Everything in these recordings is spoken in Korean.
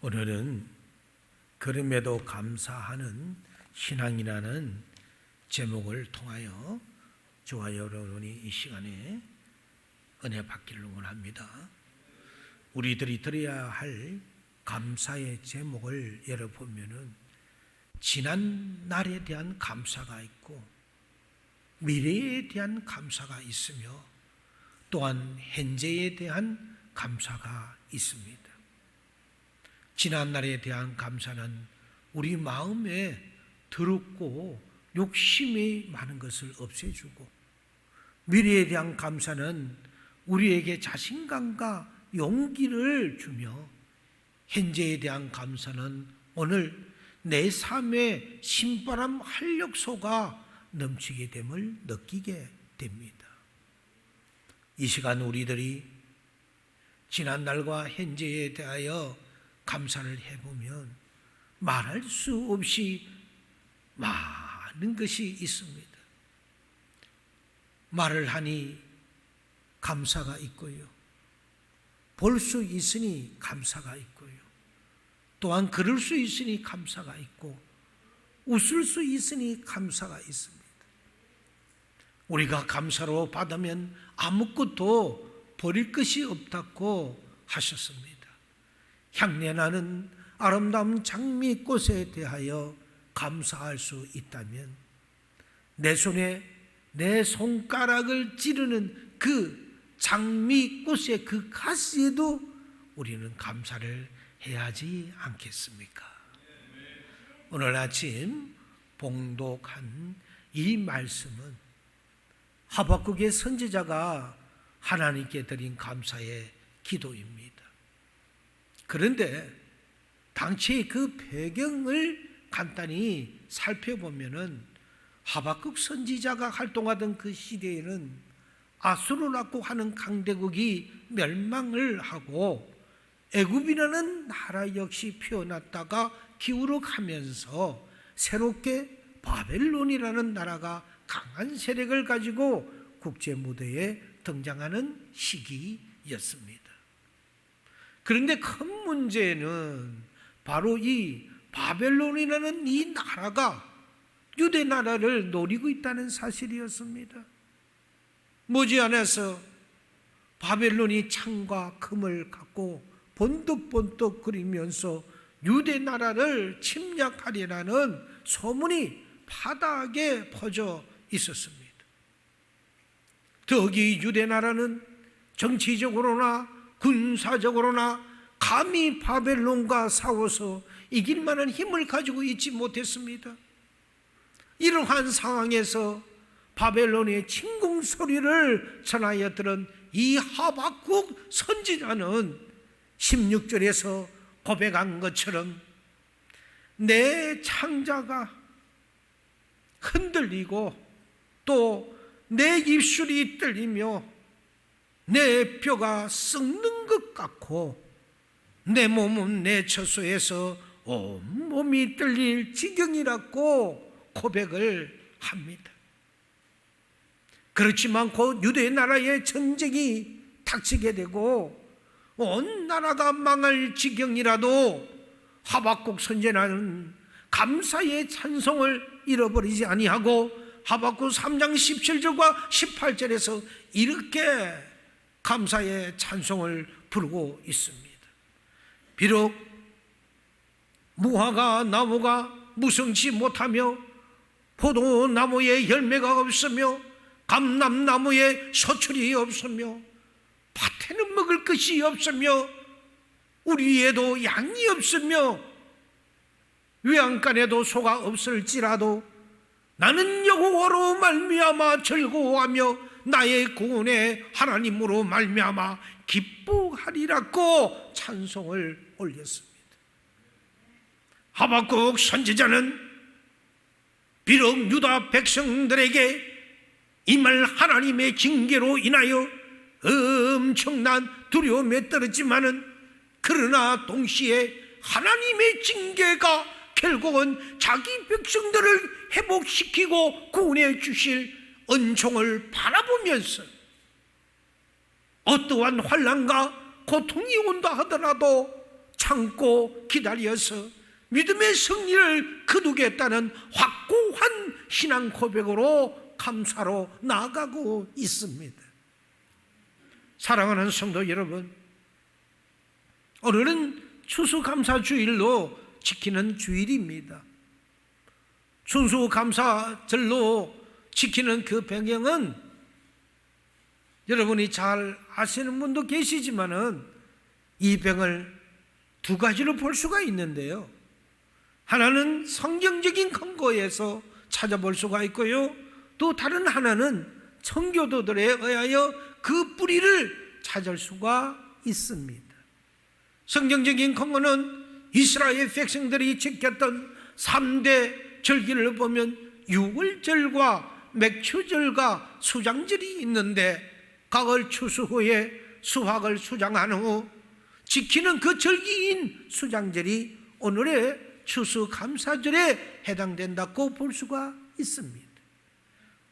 오늘은 그럼에도 감사하는 신앙이라는 제목을 통하여 저와 여러분이 이 시간에 은혜 받기를 원합니다. 우리들이 드려야 할 감사의 제목을 열어보면은 지난 날에 대한 감사가 있고 미래에 대한 감사가 있으며 또한 현재에 대한 감사가 있습니다. 지난 날에 대한 감사는 우리 마음에 더럽고 욕심이 많은 것을 없애주고, 미래에 대한 감사는 우리에게 자신감과 용기를 주며, 현재에 대한 감사는 오늘 내 삶에 신바람 활력소가 넘치게 됨을 느끼게 됩니다. 이 시간 우리들이 지난 날과 현재에 대하여 감사를 해보면 말할 수 없이 많은 것이 있습니다. 말을 하니 감사가 있고요, 볼 수 있으니 감사가 있고요, 또한 걸을 수 있으니 감사가 있고, 웃을 수 있으니 감사가 있습니다. 우리가 감사로 받으면 아무것도 버릴 것이 없다고 하셨습니다. 향내나는 아름다운 장미꽃에 대하여 감사할 수 있다면, 내 손에 내 손가락을 찌르는 그 장미꽃의 그 가시에도 우리는 감사를 해야 하지 않겠습니까? 오늘 아침 봉독한 이 말씀은 하박국의 선지자가 하나님께 드린 감사의 기도입니다. 그런데 당시의 그 배경을 간단히 살펴보면은 하박국 선지자가 활동하던 그 시대에는 아수르라고 하는 강대국이 멸망을 하고 애굽이라는 나라 역시 피어났다가 기울어가면서 새롭게 바벨론이라는 나라가 강한 세력을 가지고 국제 무대에 등장하는 시기였습니다. 그런데 큰 문제는 바로 이 바벨론이라는 이 나라가 유대 나라를 노리고 있다는 사실이었습니다. 머지않아서 바벨론이 창과 금을 갖고 번뜩번뜩 거리면서 유대 나라를 침략하리라는 소문이 바닥에 퍼져 있었습니다. 더욱이 유대 나라는 정치적으로나 군사적으로나 감히 바벨론과 싸워서 이길 만한 힘을 가지고 있지 못했습니다. 이러한 상황에서 바벨론의 침공 소리를 전하여 들은 이 하박국 선지자는 16절에서 고백한 것처럼 내 창자가 흔들리고 또 내 입술이 떨리며 내 뼈가 썩는 것 같고 내 몸은 내 처소에서 온몸이 떨릴 지경이라고 고백을 합니다. 그렇지만 곧 유대 나라의 전쟁이 닥치게 되고 온 나라가 망할 지경이라도 하박국 선지자는 감사의 찬송을 잃어버리지 아니하고 하박국 3장 17절과 18절에서 이렇게 감사의 찬송을 부르고 있습니다. 비록 무화과 나무가 무성치 못하며 포도나무에 열매가 없으며 감람나무에 소출이 없으며 밭에는 먹을 것이 없으며 우리에도 양이 없으며 외양간에도 소가 없을지라도 나는 여호와로 말미암아 즐거워하며 나의 구원의 하나님으로 말미암아 기뻐하리라고 찬송을 올렸습니다. 하박국 선지자는 비록 유다 백성들에게 임할 하나님의 징계로 인하여 엄청난 두려움에 떨었지만은, 그러나 동시에 하나님의 징계가 결국은 자기 백성들을 회복시키고 구원해 주실 은총을 바라보면서 어떠한 환난과 고통이 온다 하더라도 참고 기다려서 믿음의 승리를 거두겠다는 확고한 신앙 고백으로 감사로 나아가고 있습니다. 사랑하는 성도 여러분, 오늘은 추수감사주일로 지키는 주일입니다. 추수감사절로 지키는 그 배경은 여러분이 잘 아시는 분도 계시지만은 이 배경을 두 가지로 볼 수가 있는데요. 하나는 성경적인 근거에서 찾아볼 수가 있고요. 또 다른 하나는 청교도들에 의하여 그 뿌리를 찾을 수가 있습니다. 성경적인 근거는 이스라엘 백성들이 지켰던 3대 절기를 보면 유월절과 맥추절과 수장절이 있는데, 가을 추수 후에 수확을 수장한 후 지키는 그 절기인 수장절이 오늘의 추수감사절에 해당된다고 볼 수가 있습니다.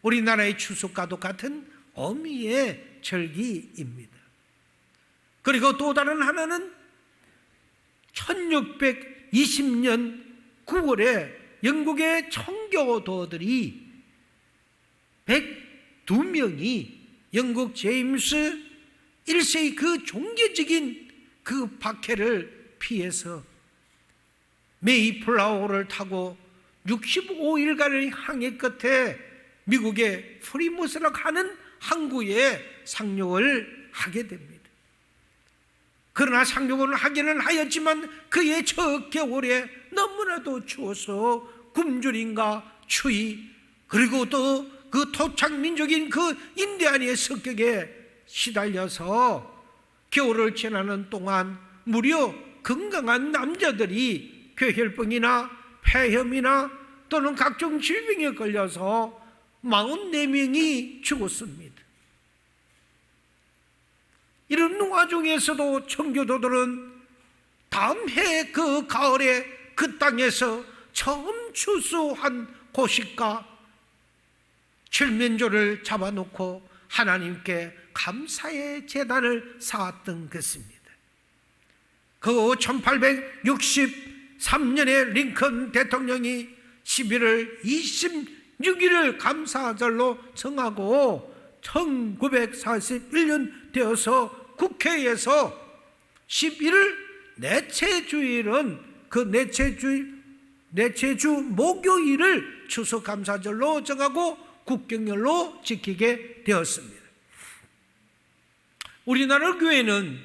우리나라의 추수과도 같은 어미의 절기입니다. 그리고 또 다른 하나는 1620년 9월에 영국의 청교도들이 102명이 영국 제임스 1세의 그 종교적인 그 박해를 피해서 메이플라워를 타고 65일간의 항해 끝에 미국의 프리무스라고 하는 항구에 상륙을 하게 됩니다. 그러나 상륙을 하기는 하였지만 그의 첫 겨울에 너무나도 추워서 굶주림과 추위, 그리고 또 그 토착 민족인 그 인디안의 습격에 시달려서 겨울을 지나는 동안 무려 건강한 남자들이 괴혈병이나 폐렴이나 또는 각종 질병에 걸려서 44명이 죽었습니다. 이런 와중에서도 청교도들은 다음 해 그 가을에 그 땅에서 처음 추수한 곡식과 칠면조를 잡아놓고 하나님께 감사의 제단을 쌓았던 것입니다. 그 1863년에 링컨 대통령이 11월 26일을 감사절로 정하고 1941년 되어서 국회에서 11월 넷째 주일은 그 넷째 주 목요일을 추수감사절로 정하고 국경일로 지키게 되었습니다. 우리나라 교회는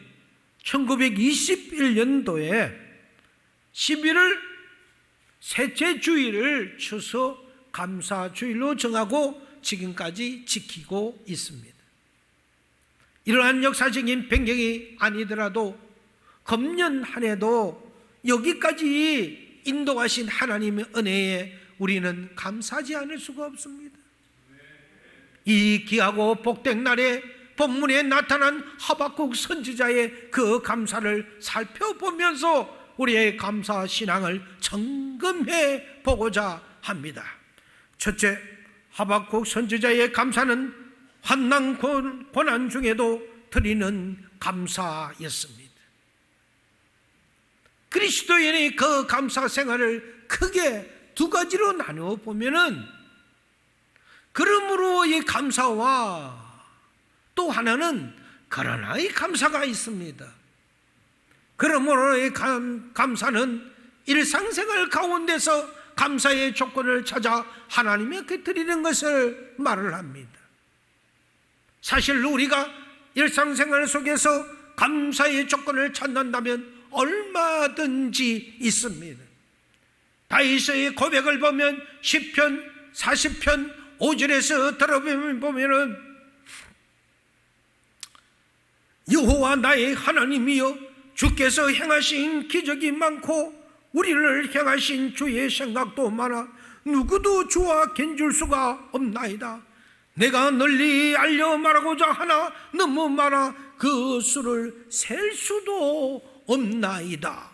1921년도에 11월 셋째 주일을 추수감사주일로 정하고 지금까지 지키고 있습니다. 이러한 역사적인 변경이 아니더라도 금년 한 해도 여기까지 인도하신 하나님의 은혜에 우리는 감사하지 않을 수가 없습니다. 이 귀하고 복된 날에 본문에 나타난 하박국 선지자의 그 감사를 살펴보면서 우리의 감사 신앙을 점검해 보고자 합니다. 첫째, 하박국 선지자의 감사는 환난 고난 중에도 드리는 감사였습니다. 그리스도인의 그 감사 생활을 크게 두 가지로 나누어 보면은, 그러므로의 감사와 또 하나는 그러나의 감사가 있습니다. 그러므로의 감사는 일상생활 가운데서 감사의 조건을 찾아 하나님께 드리는 것을 말을 합니다. 사실 우리가 일상생활 속에서 감사의 조건을 찾는다면 얼마든지 있습니다. 다윗의 고백을 보면 시편 40편 5절에서 들어보면은, 여호와 나의 하나님이여, 주께서 행하신 기적이 많고 우리를 향하신 주의 생각도 많아 누구도 주와 견줄 수가 없나이다. 내가 널리 알려 말하고자 하나 너무 많아 그 수를 셀 수도 없나이다.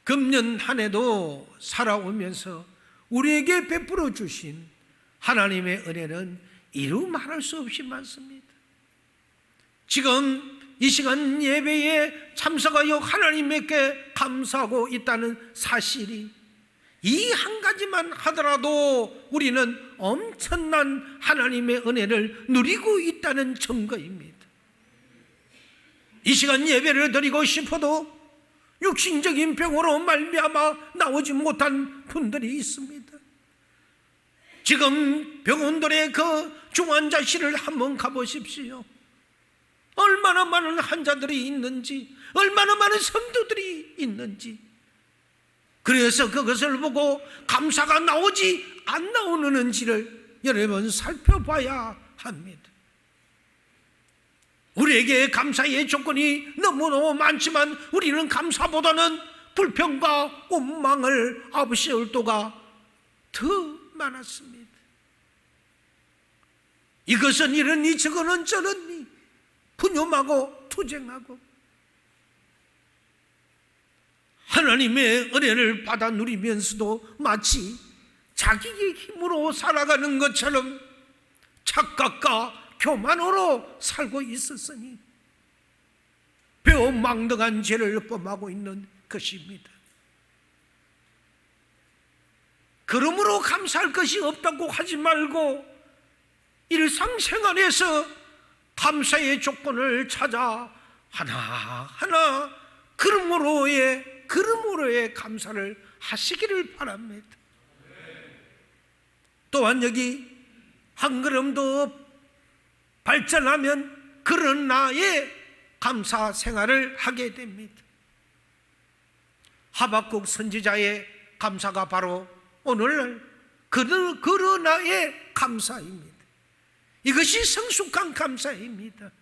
금년 한 해도 살아오면서 우리에게 베풀어 주신 하나님의 은혜는 이루 말할 수 없이 많습니다. 지금 이 시간 예배에 참석하여 하나님께 감사하고 있다는 사실이 이 한 가지만 하더라도 우리는 엄청난 하나님의 은혜를 누리고 있다는 증거입니다. 이 시간 예배를 드리고 싶어도 육신적인 병으로 말미암아 나오지 못한 분들이 있습니다. 지금 병원들의 그 중환자실을 한번 가보십시오. 얼마나 많은 환자들이 있는지, 얼마나 많은 성도들이 있는지. 그래서 그것을 보고 감사가 나오지 안 나오는지를 여러분 살펴봐야 합니다. 우리에게 감사의 조건이 너무너무 많지만 우리는 감사보다는 불평과 원망을 앞세울 때가 더 많았습니다. 이것은 이러니 저거는 저러니 분념하고 투쟁하고 하나님의 은혜를 받아 누리면서도 마치 자기의 힘으로 살아가는 것처럼 착각과 교만으로 살고 있었으니 배은망덕한 죄를 범하고 있는 것입니다. 그러므로 감사할 것이 없다고 하지 말고 일상생활에서 감사의 조건을 찾아 하나하나 그러므로의 감사를 하시기를 바랍니다. 또한 여기 한 걸음 더 발전하면 그런 나의 감사 생활을 하게 됩니다. 하박국 선지자의 감사가 바로 오늘날 그런 나의 감사입니다. 이것이 성숙한 감사입니다.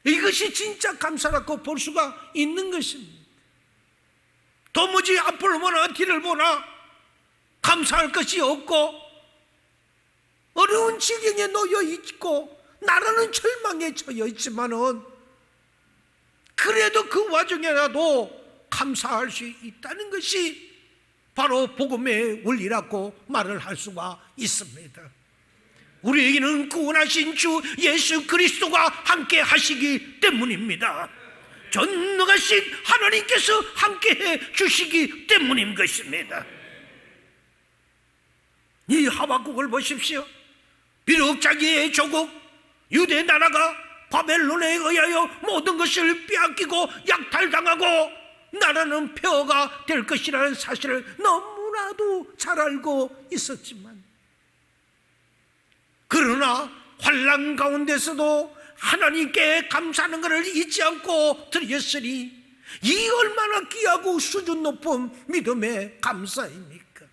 이것이 진짜 감사라고 볼 수가 있는 것입니다. 도무지 앞을 보나 뒤를 보나 감사할 것이 없고 어려운 지경에 놓여 있고 나라는 절망에 처해 있지만은 그래도 그 와중에라도 감사할 수 있다는 것이 바로 복음의 원리라고 말을 할 수가 있습니다. 우리에게는 구원하신 주 예수 그리스도가 함께 하시기 때문입니다. 전능하신 하나님께서 함께 해 주시기 때문인 것입니다. 이 하박국을 보십시오. 비록 자기의 조국 유대 나라가 바벨론에 의하여 모든 것을 빼앗기고 약탈당하고 나라는 폐허가 될 것이라는 사실을 너무나도 잘 알고 있었지만 그러나 환난 가운데서도 하나님께 감사하는 것을 잊지 않고 드렸으니 이 얼마나 귀하고 수준 높은 믿음의 감사입니까?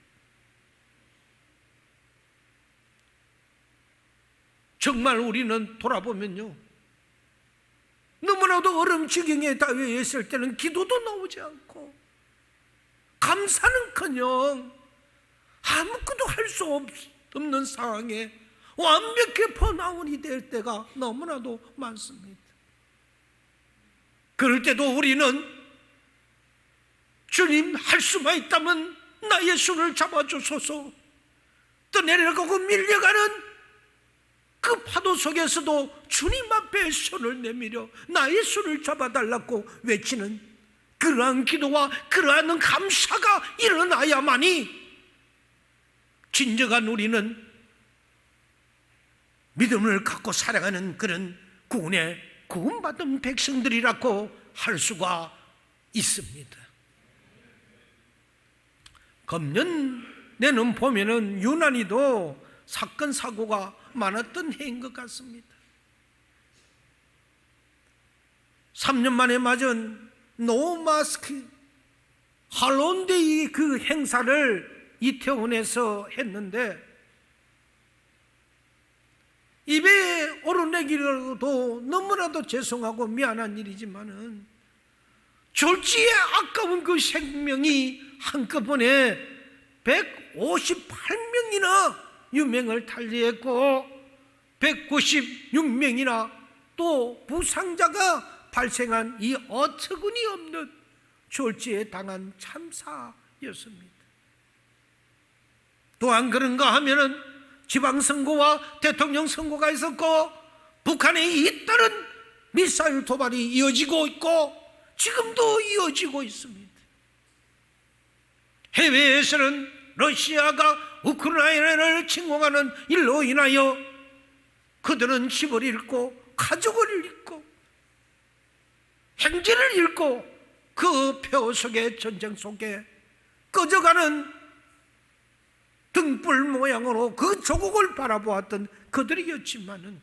정말 우리는 돌아보면요, 너무나도 얼음지경에 다위에 있을 때는 기도도 나오지 않고 감사는커녕 아무것도 할 수 없는 상황에 완벽히 퍼나온이 될 때가 너무나도 많습니다. 그럴 때도 우리는 주님, 할 수만 있다면 나의 손을 잡아주소서. 떠내려가고 밀려가는 그 파도 속에서도 주님 앞에 손을 내밀어 나의 손을 잡아달라고 외치는 그러한 기도와 그러한 감사가 일어나야만이 진정한 우리는 믿음을 갖고 살아가는 그런 구원받은 백성들이라고 할 수가 있습니다. 금년에는 보면은 유난히도 사건 사고가 많았던 해인 것 같습니다. 3년 만에 맞은 노마스크 할로윈데이 그 행사를 이태원에서 했는데 입에 오르내기로도 너무나도 죄송하고 미안한 일이지만은 졸지에 아까운 그 생명이 한꺼번에 158명이나 유명을 달리했고 196명이나 또 부상자가 발생한 이 어처구니 없는 졸지에 당한 참사였습니다. 또한 그런가 하면은 지방선거와 대통령 선거가 있었고 북한에 잇따른 미사일 도발이 이어지고 있고 지금도 이어지고 있습니다. 해외에서는 러시아가 우크라이나를 침공하는 일로 인하여 그들은 집을 잃고 가족을 잃고 행제를 잃고 그 폐허 속의 전쟁 속에 꺼져가는 등불 모양으로 그 조국을 바라보았던 그들이었지만은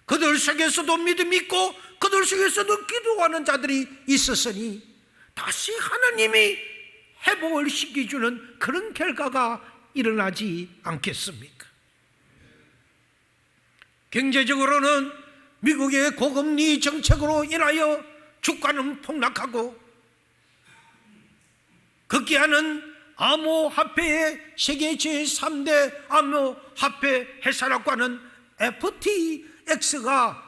그들 속에서도 믿음이 있고 그들 속에서도 기도하는 자들이 있었으니 다시 하나님이 회복을 시켜주는 그런 결과가 일어나지 않겠습니까? 경제적으로는 미국의 고금리 정책으로 인하여 주가는 폭락하고 급기야는 암호화폐의 세계 제3대 암호화폐 회사라고 하는 FTX가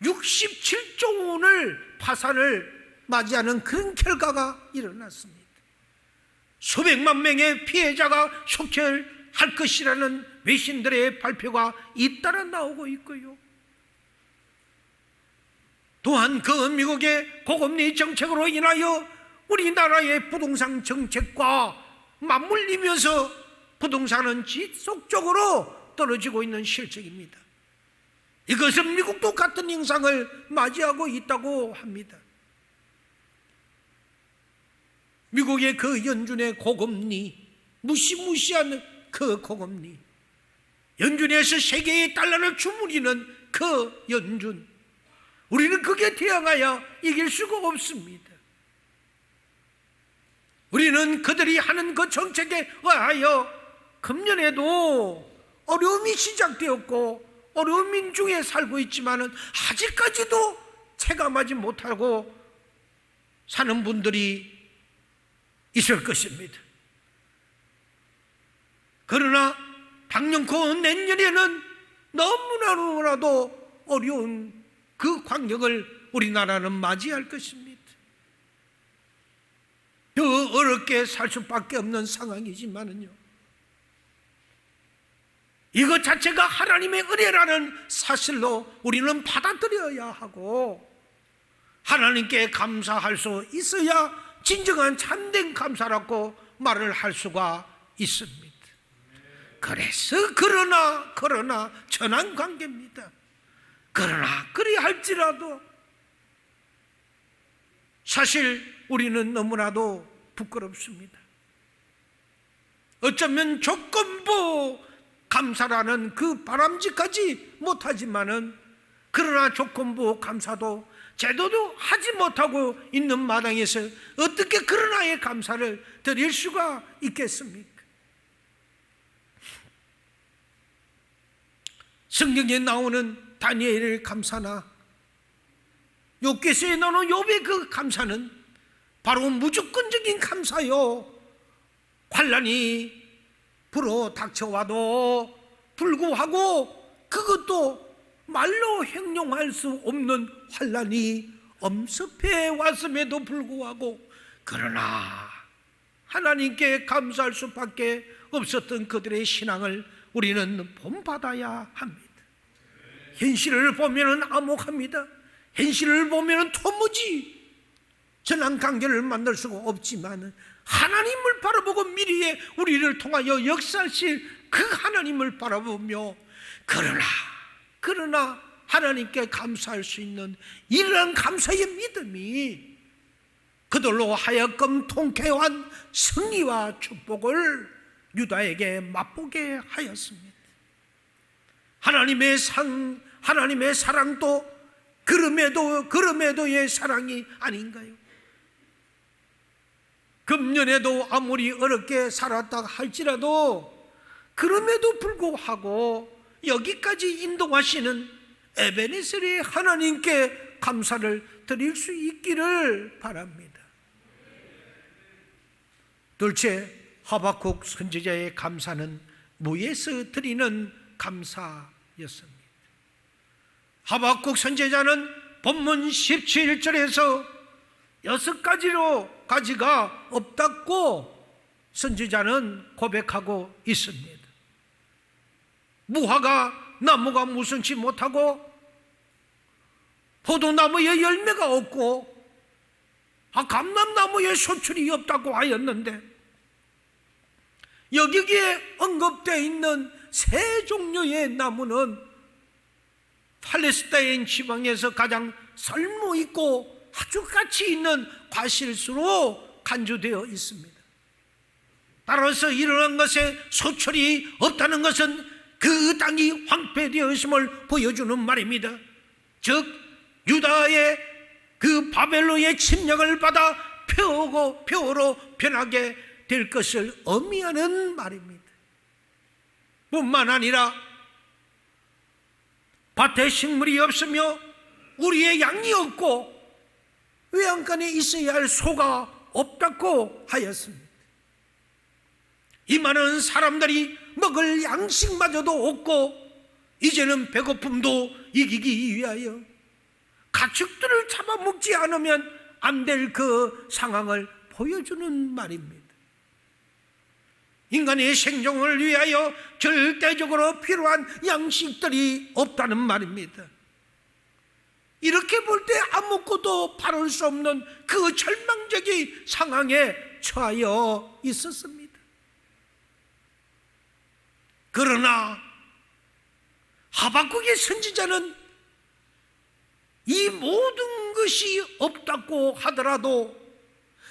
67조 원을 파산을 맞이하는 그런 결과가 일어났습니다. 수백만 명의 피해자가 속출할 것이라는 외신들의 발표가 잇따라 나오고 있고요. 또한 그 미국의 고금리 정책으로 인하여 우리나라의 부동산 정책과 맞물리면서 부동산은 지속적으로 떨어지고 있는 실정입니다. 이것은 미국도 같은 현상을 맞이하고 있다고 합니다. 미국의 그 연준의 고금리, 무시무시한 그 고금리, 연준에서 세계의 달러를 주무리는 그 연준, 우리는 그게 대항하여 이길 수가 없습니다. 우리는 그들이 하는 그 정책에 의하여 금년에도 어려움이 시작되었고 어려움 중에 살고 있지만은 아직까지도 체감하지 못하고 사는 분들이 있을 것입니다. 그러나 당연코 내년에는 너무나도 어려운 그 광경을 우리나라는 맞이할 것입니다. 더 어렵게 살 수밖에 없는 상황이지만은요, 이것 자체가 하나님의 은혜라는 사실로 우리는 받아들여야 하고 하나님께 감사할 수 있어야 진정한 참된 감사라고 말을 할 수가 있습니다. 그래서 그러나 천한 관계입니다. 그러나 그리할지라도 사실 우리는 너무나도 부끄럽습니다. 어쩌면 조건부 감사라는 그 바람직하지 못하지만은 그러나 조건부 감사도 제대로 하지 못하고 있는 마당에서 어떻게 그러나의 감사를 드릴 수가 있겠습니까? 성경에 나오는 다니엘의 감사나 욥기서에 나오는 욥의 그 감사는 바로 무조건적인 감사요, 환난이 불어 닥쳐와도 불구하고 그것도 말로 형용할 수 없는 환난이 엄습해 왔음에도 불구하고 그러나 하나님께 감사할 수밖에 없었던 그들의 신앙을 우리는 본받아야 합니다. 현실을 보면 암묵합니다. 현실을 보면 도무지 전한 관계를 만들 수가 없지만 하나님을 바라보고 미래에 우리를 통하여 역사하실 그 하나님을 바라보며 그러나 하나님께 감사할 수 있는 이러한 감사의 믿음이 그들로 하여금 통쾌한 승리와 축복을 유다에게 맛보게 하였습니다. 하나님의 사랑도 그럼에도의 사랑이 아닌가요? 금년에도 아무리 어렵게 살았다 할지라도 그럼에도 불구하고 여기까지 인도하시는 에베네셀의 하나님께 감사를 드릴 수 있기를 바랍니다. 둘째, 하박국 선지자의 감사는 무에서 드리는 감사였습니다. 하박국 선지자는 본문 17절에서 6가지가 없다고 선지자는 고백하고 있습니다. 무화과 나무가 무성치 못하고 포도나무에 열매가 없고 감람나무에 소출이 없다고 하였는데, 여기에 언급되어 있는 세 종류의 나무는 팔레스타인 지방에서 가장 쓸모있고 아주 가치 있는 과실수로 간주되어 있습니다. 따라서 이러한 것에 소출이 없다는 것은 그 땅이 황폐되어 있음을 보여주는 말입니다. 즉 유다의 그 바벨론의 침략을 받아 표로 변하게 될 것을 의미하는 말입니다. 뿐만 아니라 밭에 식물이 없으며 우리의 양이 없고 외양간에 있어야 할 소가 없다고 하였습니다. 이 많은 사람들이 먹을 양식마저도 없고 이제는 배고픔도 이기기 위하여 가축들을 잡아먹지 않으면 안 될 그 상황을 보여주는 말입니다. 인간의 생존을 위하여 절대적으로 필요한 양식들이 없다는 말입니다. 이렇게 볼 때 아무것도 바를 수 없는 그 절망적인 상황에 처하여 있었습니다. 그러나 하박국의 선지자는 이 모든 것이 없다고 하더라도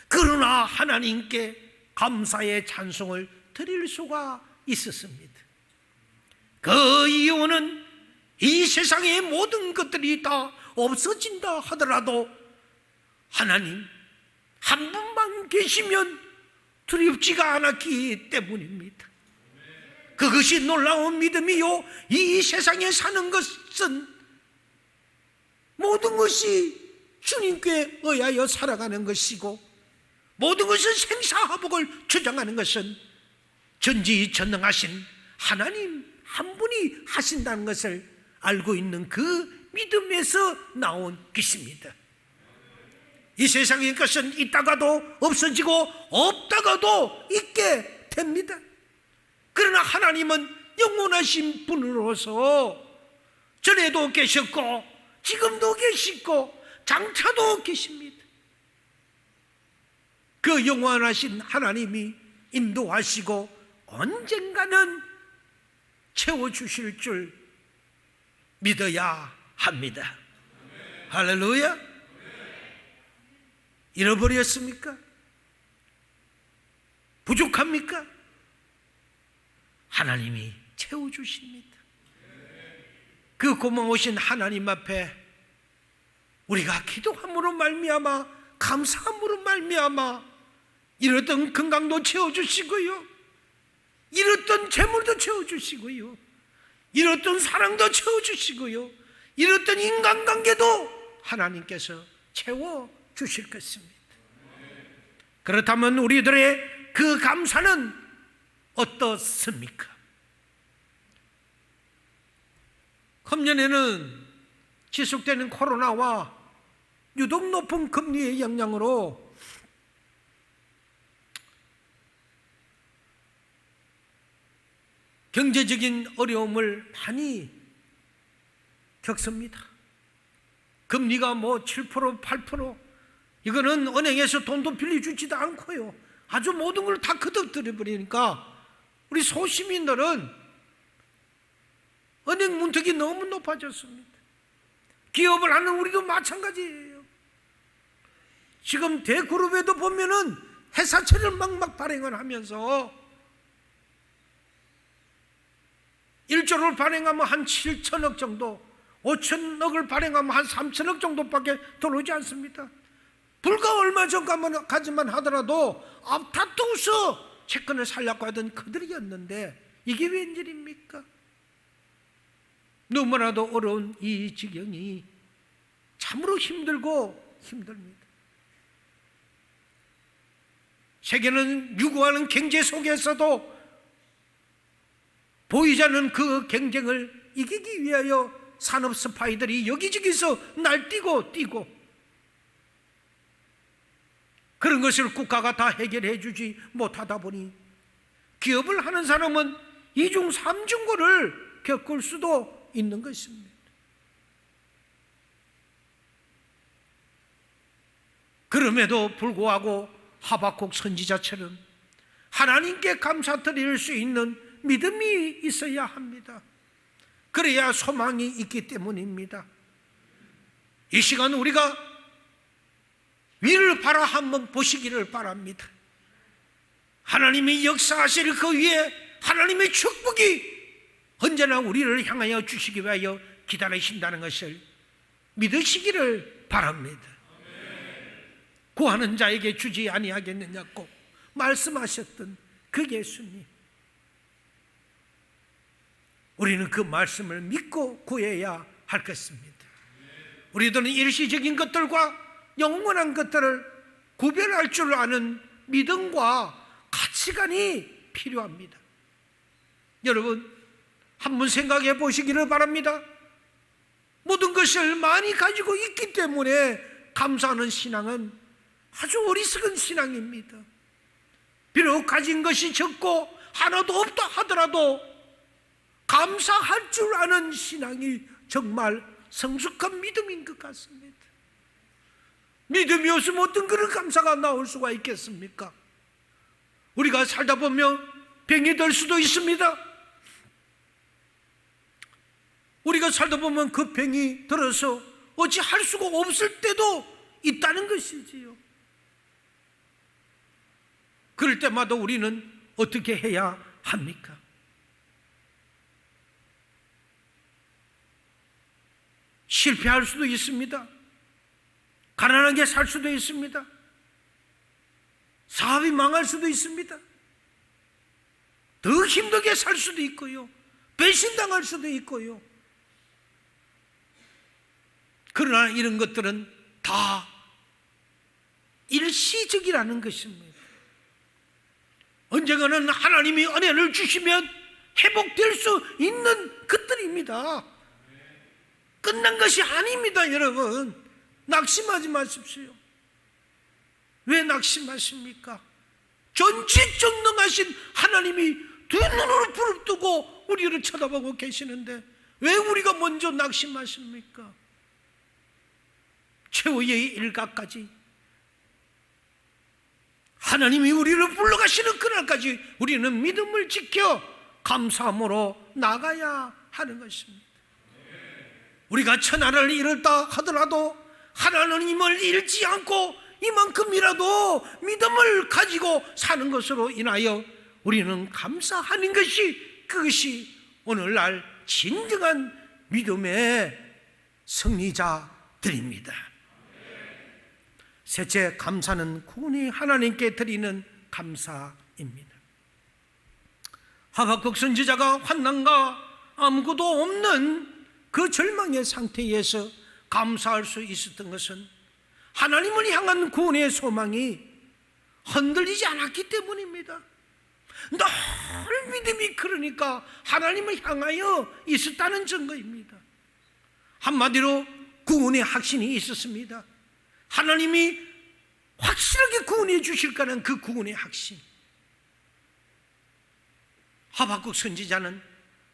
그러나 하나님께 감사의 찬송을 드릴 수가 있었습니다. 그 이유는 이 세상의 모든 것들이 다 없어진다 하더라도 하나님 한 분만 계시면 두렵지가 않았기 때문입니다. 그것이 놀라운 믿음이요, 이 세상에 사는 것은 모든 것이 주님께 의하여 살아가는 것이고 모든 것은 생사화복을 주장하는 것은 전지전능하신 하나님 한 분이 하신다는 것을 알고 있는 그 믿음에서 나온 것입니다. 이 세상의 것은 있다가도 없어지고 없다가도 있게 됩니다. 그러나 하나님은 영원하신 분으로서 전에도 계셨고 지금도 계시고 장차도 계십니다. 그 영원하신 하나님이 인도하시고 언젠가는 채워주실 줄 믿어야 합니다. 할렐루야. 잃어버렸습니까? 부족합니까? 하나님이 채워주십니다. 그 고마우신 하나님 앞에 우리가 기도함으로 말미암아 감사함으로 말미암아 잃었던 건강도 채워주시고요, 잃었던 재물도 채워주시고요, 잃었던 사랑도 채워주시고요, 잃었던 인간관계도 하나님께서 채워주실 것입니다. 그렇다면 우리들의 그 감사는 어떻습니까? 금년에는 지속되는 코로나와 유독 높은 금리의 영향으로 경제적인 어려움을 많이 겪습니다. 금리가 7%, 8%, 이거는 은행에서 돈도 빌려주지도 않고요, 아주 모든 걸 다 거둬들여버리니까 우리 소시민들은 은행 문턱이 너무 높아졌습니다. 기업을 하는 우리도 마찬가지예요. 지금 대그룹에도 보면은 회사채를 막 발행을 하면서 1조를 발행하면 한 7천억 정도, 5천억을 발행하면 한 3천억 정도밖에 들어오지 않습니다. 불과 얼마 전까지만 하더라도 앞다투어서 채권을 살려고 하던 그들이었는데 이게 웬일입니까? 너무나도 어려운 이 지경이 참으로 힘들고 힘듭니다. 세계는 유구하는 경제 속에서도 보이지 않는 그 경쟁을 이기기 위하여 산업 스파이들이 여기저기서 날뛰고 뛰고, 그런 것을 국가가 다 해결해 주지 못하다 보니 기업을 하는 사람은 이중 삼중고를 겪을 수도 있는 것입니다. 그럼에도 불구하고 하박국 선지자처럼 하나님께 감사드릴 수 있는 믿음이 있어야 합니다. 그래야 소망이 있기 때문입니다. 이 시간 우리가 위를 바라 한번 보시기를 바랍니다. 하나님이 역사하실 그 위에 하나님의 축복이 언제나 우리를 향하여 주시기 위하여 기다리신다는 것을 믿으시기를 바랍니다. 구하는 자에게 주지 아니하겠느냐고 말씀하셨던 그 예수님, 우리는 그 말씀을 믿고 구해야 할 것입니다. 우리들은 일시적인 것들과 영원한 것들을 구별할 줄 아는 믿음과 가치관이 필요합니다. 여러분, 한번 생각해 보시기를 바랍니다. 모든 것을 많이 가지고 있기 때문에 감사하는 신앙은 아주 어리석은 신앙입니다. 비록 가진 것이 적고 하나도 없다 하더라도 감사할 줄 아는 신앙이 정말 성숙한 믿음인 것 같습니다. 믿음이 없으면 어떤 그런 감사가 나올 수가 있겠습니까? 우리가 살다 보면 병이 들 수도 있습니다. 우리가 살다 보면 그 병이 들어서 어찌 할 수가 없을 때도 있다는 것이지요. 그럴 때마다 우리는 어떻게 해야 합니까? 실패할 수도 있습니다. 가난하게 살 수도 있습니다. 사업이 망할 수도 있습니다. 더 힘들게 살 수도 있고요. 배신당할 수도 있고요. 그러나 이런 것들은 다 일시적이라는 것입니다. 언젠가는 하나님이 은혜를 주시면 회복될 수 있는 것들입니다. 끝난 것이 아닙니다. 여러분, 낙심하지 마십시오. 왜 낙심하십니까? 전지전능하신 하나님이 두 눈으로 불을 뜨고 우리를 쳐다보고 계시는데 왜 우리가 먼저 낙심하십니까? 최후의 일각까지 하나님이 우리를 불러가시는 그날까지 우리는 믿음을 지켜 감사함으로 나가야 하는 것입니다. 우리가 천하를 잃었다 하더라도 하나님을 잃지 않고 이만큼이라도 믿음을 가지고 사는 것으로 인하여 우리는 감사하는 것이, 그것이 오늘날 진정한 믿음의 승리자들입니다. 셋째, 감사는 구원이 하나님께 드리는 감사입니다. 하박국 선지자가 환난과 아무것도 없는 그 절망의 상태에서 감사할 수 있었던 것은 하나님을 향한 구원의 소망이 흔들리지 않았기 때문입니다. 늘 믿음이 그러니까 하나님을 향하여 있었다는 증거입니다. 한마디로 구원의 확신이 있었습니다. 하나님이 확실하게 구원해 주실까는 그 구원의 확신. 하박국 선지자는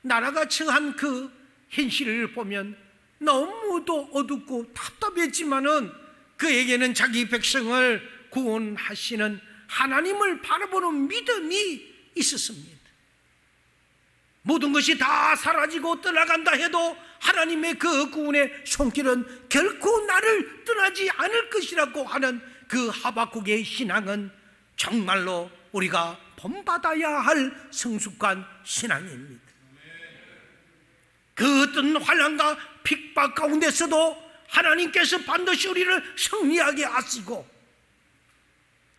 나라가 처한 그 현실을 보면 너무도 어둡고 답답했지만은 그에게는 자기 백성을 구원하시는 하나님을 바라보는 믿음이 있었습니다. 모든 것이 다 사라지고 떠나간다 해도 하나님의 그 구원의 손길은 결코 나를 떠나지 않을 것이라고 하는 그 하박국의 신앙은 정말로 우리가 본받아야 할 성숙한 신앙입니다. 그 어떤 환난과 핍박 가운데서도 하나님께서 반드시 우리를 승리하게 하시고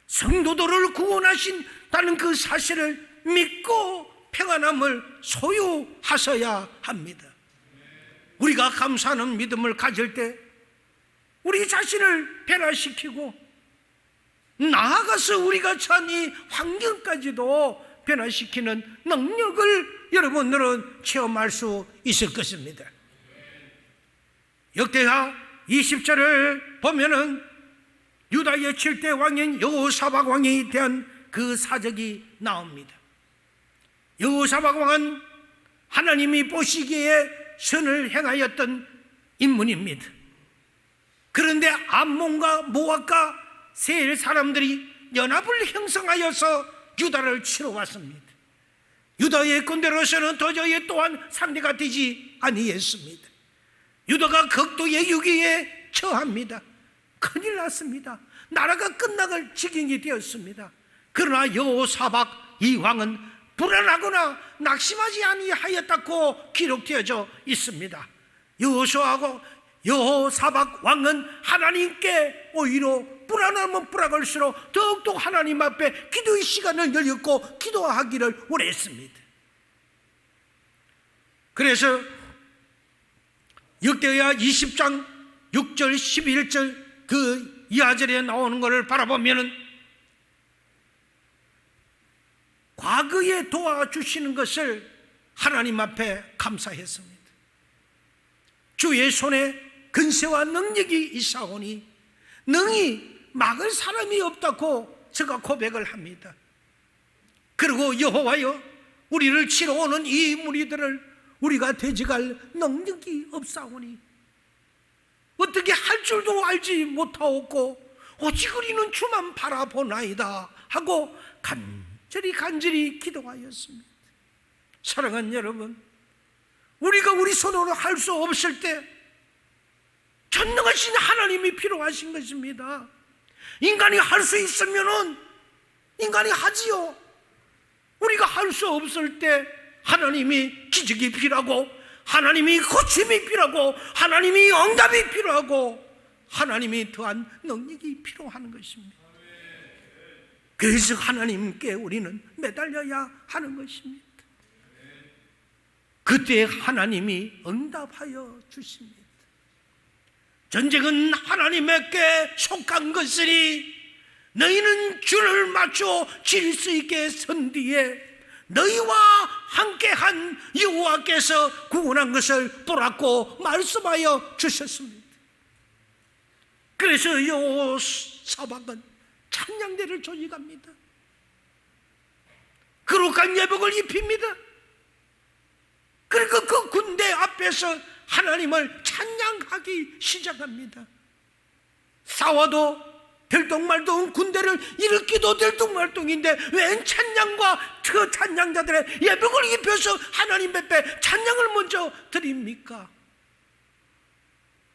성도들을 구원하신다는 그 사실을 믿고 평안함을 소유하셔야 합니다. 우리가 감사하는 믿음을 가질 때 우리 자신을 변화시키고 나아가서 우리가 처한 이 환경까지도 변화시키는 능력을 여러분들은 체험할 수 있을 것입니다. 역대하 20절을 보면은 유다의 7대 왕인 여호사박 왕에 대한 그 사적이 나옵니다. 여호사박 왕은 하나님이 보시기에 선을 행하였던 인물입니다. 그런데 암몬과 모압과 이스라엘 사람들이 연합을 형성하여서 유다를 치러 왔습니다. 유다의 군대로서는 도저히 또한 상대가 되지 아니했습니다. 유다가 극도의 위기에 처합니다. 큰일 났습니다. 나라가 끝나갈 지경이 되었습니다. 그러나 여호사박 이 왕은 불안하거나 낙심하지 아니하였다고 기록되어져 있습니다. 여호사박 왕은 하나님께 오히려 불안하면 불안할수록 더욱더 하나님 앞에 기도의 시간을 열렸고 기도하기를 원했습니다. 그래서 역대하 20장 6절 11절 그 이하절에 나오는 것을 바라보면 과거에 도와주시는 것을 하나님 앞에 감사했습니다. 주의 손에 근세와 능력이 있사오니 능히 막을 사람이 없다고 제가 고백을 합니다. 그리고 여호와여, 우리를 치러 오는 이 무리들을 우리가 대적할 능력이 없사오니 어떻게 할 줄도 알지 못하옵고 오직 우리는 주만 바라보나이다 하고 간절히 기도하였습니다. 사랑하는 여러분, 우리가 우리 손으로 할 수 없을 때 전능하신 하나님이 필요하신 것입니다. 인간이 할 수 있으면은 인간이 하지요. 우리가 할 수 없을 때 하나님이 기적이 필요하고 하나님이 고침이 필요하고 하나님이 응답이 필요하고 하나님이 더한 능력이 필요한 것입니다. 그래서 하나님께 우리는 매달려야 하는 것입니다. 그때 하나님이 응답하여 주십니다. 전쟁은 하나님께 속한 것이니 너희는 줄을 맞춰 질 수 있게 선 뒤에 너희와 함께한 여호와께서 구원한 것을 보라고 말씀하여 주셨습니다. 그래서 여호사박은 찬양대를 조직합니다. 거룩한 예복을 입힙니다. 그리고 그 군대 앞에서 하나님을 찬양하기 시작합니다. 싸워도 들뚱말뚱 군대를 일으키도 들뚱말뚱인데 웬 찬양과 그 찬양자들의 예복을 입혀서 하나님 앞에 찬양을 먼저 드립니까?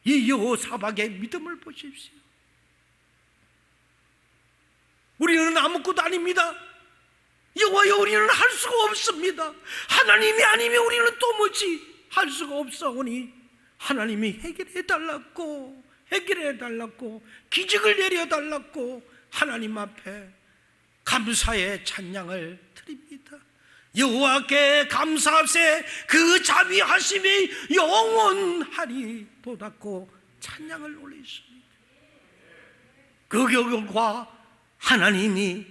이 여호사박의 믿음을 보십시오. 우리는 아무것도 아닙니다. 여호와여, 우리는 할 수가 없습니다. 하나님이 아니면 우리는 또 뭐지 할 수가 없사오니 하나님이 해결해달라고 기적을 내려달라고 하나님 앞에 감사의 찬양을 드립니다. 여호와께 감사하세 그 자비하심이 영원하리 도닫고 찬양을 올리십니다. 그 결과 하나님이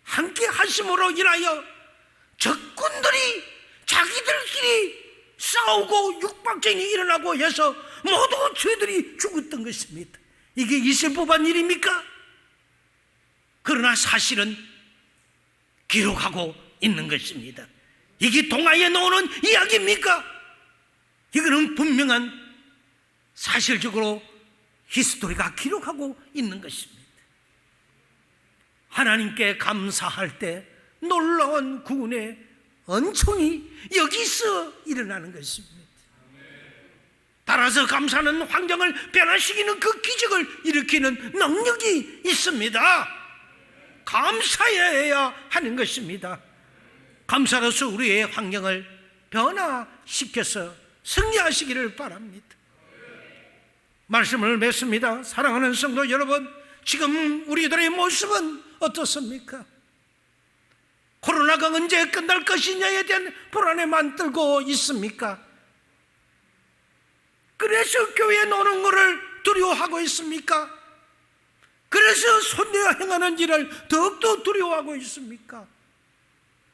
함께 하심으로 인하여 적군들이 자기들끼리 싸우고 육박전이 일어나고 해서 모두 저희들이 죽었던 것입니다. 이게 있을 법한 일입니까? 그러나 사실은 기록하고 있는 것입니다. 이게 동화에 나오는 이야기입니까? 이거는 분명한 사실적으로 히스토리가 기록하고 있는 것입니다. 하나님께 감사할 때 놀라운 구원의 은총이 여기서 일어나는 것입니다. 따라서 감사하는 환경을 변화시키는 그 기적을 일으키는 능력이 있습니다. 감사해야 하는 것입니다. 감사로서 우리의 환경을 변화시켜서 승리하시기를 바랍니다. 말씀을 맺습니다. 사랑하는 성도 여러분, 지금 우리들의 모습은 어떻습니까? 코로나가 언제 끝날 것이냐에 대한 불안에 만들고 있습니까? 그래서 교회에 노는 것을 두려워하고 있습니까? 그래서 손내어 행하는 일을 더욱더 두려워하고 있습니까?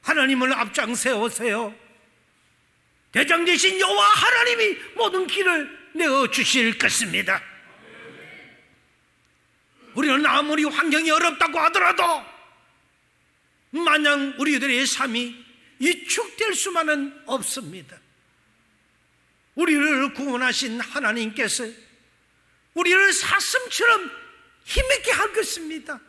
하나님을 앞장 세우세요. 대장 되신 여호와 하나님이 모든 길을 내어주실 것입니다. 우리는 아무리 환경이 어렵다고 하더라도 마냥 우리들의 삶이 위축될 수만은 없습니다. 우리를 구원하신 하나님께서 우리를 사슴처럼 힘있게 할 것입니다.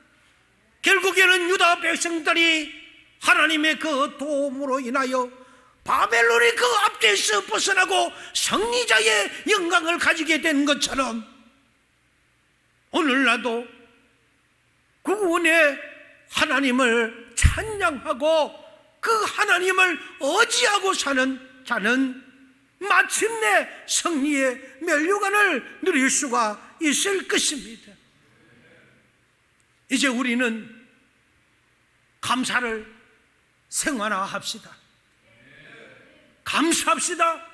결국에는 유다 백성들이 하나님의 그 도움으로 인하여 바벨론의 그 압제에서 벗어나고 승리자의 영광을 가지게 된 것처럼 오늘날도 구원의 하나님을 찬양하고 그 하나님을 의지하고 사는 자는 마침내 승리의 면류관을 누릴 수가 있을 것입니다. 이제 우리는 감사를 생활화합시다. 감사합시다.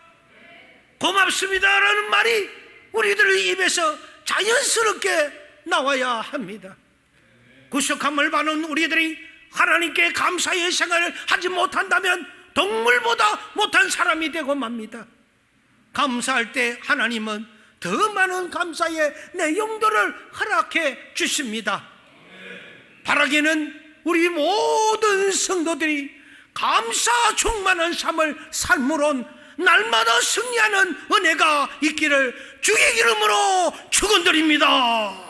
고맙습니다 라는 말이 우리들의 입에서 자연스럽게 나와야 합니다. 구속함을 받은 우리들이 하나님께 감사의 생활을 하지 못한다면 동물보다 못한 사람이 되고 맙니다. 감사할 때 하나님은 더 많은 감사의 내용들을 허락해 주십니다. 바라기는 우리 모든 성도들이 감사 충만한 삶을 삶으론 날마다 승리하는 은혜가 있기를 주의 이름으로 축원드립니다.